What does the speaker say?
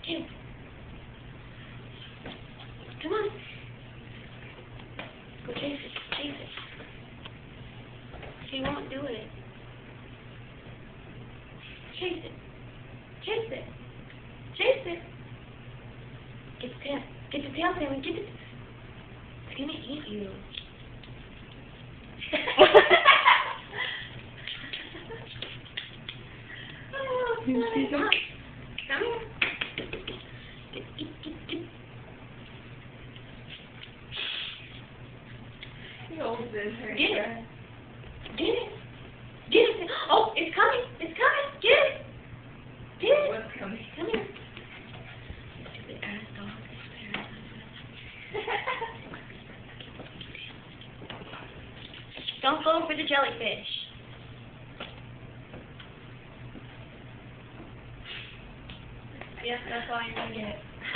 Get him. Come on. Go chase it. Chase it. She won't do it. Chase it. Chase it. Chase it. Get the tail. Get the tail, Sammy. Get the tail. It's gonna eat you. Oh, come on. Come here. Get. He holds in her. Get it. Get it. Get it. Oh, it's coming. It's coming. Get it. Get it. What's coming? Come here. Stupid ass dog. Don't go for the jellyfish. Yes, that's all you're going to get.